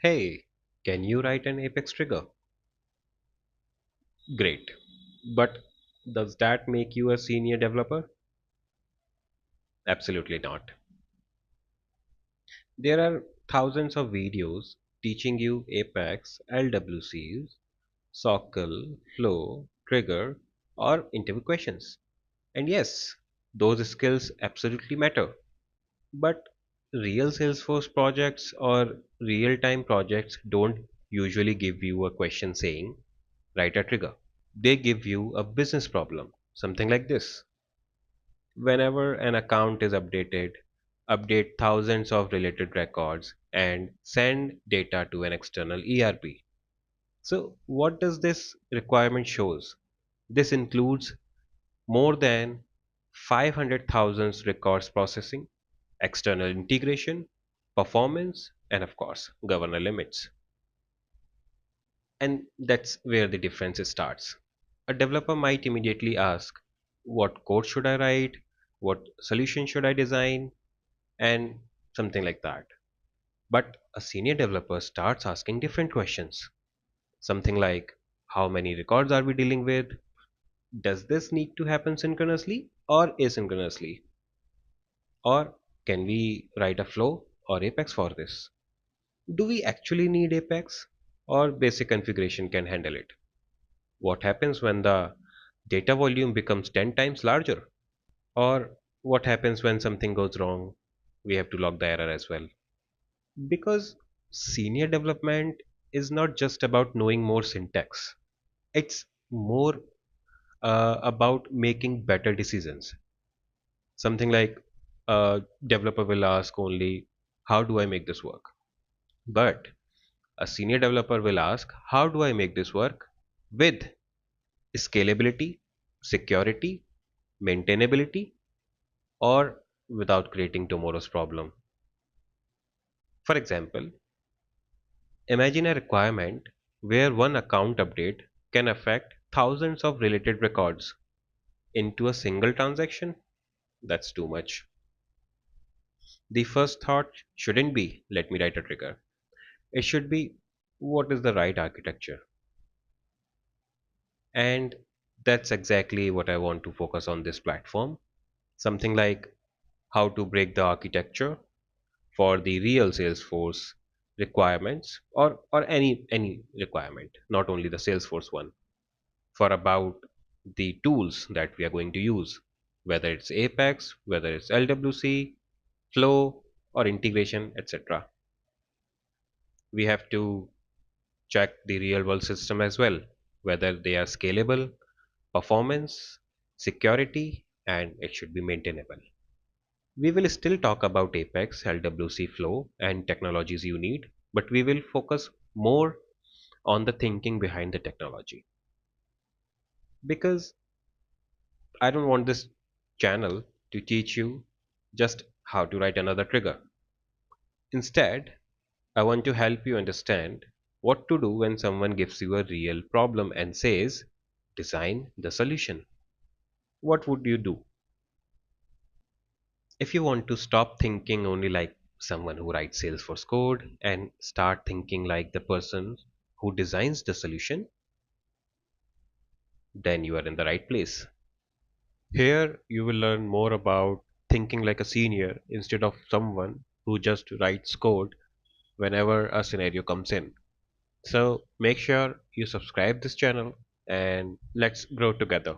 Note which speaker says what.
Speaker 1: Hey, can you write an Apex trigger? Great. But does that make you a senior developer? Absolutely not. There are thousands of videos teaching you Apex, LWCs, SOQL, flow, trigger, or interview questions. And yes, those skills absolutely matter. But real Salesforce projects or real time projects don't usually give you a question saying, write a trigger. They give you a business problem, something like this. Whenever an account is updated, update thousands of related records and send data to an external ERP. So what does this requirement shows? This includes more than 500,000 records processing, external integration, performance, and of course, governor limits. And that's where the difference starts. A developer might immediately ask, what code should I write? What solution should I design? And something like that. But a senior developer starts asking different questions. Something like, how many records are we dealing with? Does this need to happen synchronously or asynchronously? Or can we write a flow or Apex for this? Do we actually need Apex? Or basic configuration can handle it? What happens when the data volume becomes 10 times larger? Or what happens when something goes wrong? We have to log the error as well. Because senior development is not just about knowing more syntax, it's more about making better decisions. Something like a developer will ask only, how do I make this work? But a senior developer will ask, how do I make this work with scalability, security, maintainability, or without creating tomorrow's problem? For example, imagine a requirement where one account update can affect thousands of related records into a single transaction. That's too much. The first thought shouldn't be, let me write a trigger. It should be, what is the right architecture? And that's exactly what I want to focus on this platform. Something like how to break the architecture for the real Salesforce requirements or any requirement, not only the Salesforce one, for about the tools that we are going to use, whether it's Apex, whether it's LWC, flow, or integration, etc. We have to check the real world system as well, whether they are scalable, performance, security, and it should be maintainable. We will still talk about Apex, LWC flow, and technologies you need, but we will focus more on the thinking behind the technology. Because I don't want this channel to teach you just how to write another trigger. Instead, I want to help you understand what to do when someone gives you a real problem and says, design the solution. What would you do? If you want to stop thinking only like someone who writes Salesforce code and start thinking like the person who designs the solution, then you are in the right place. Here, you will learn more about thinking like a senior instead of someone who just writes code whenever a scenario comes in. So, make sure you subscribe this channel and let's grow together.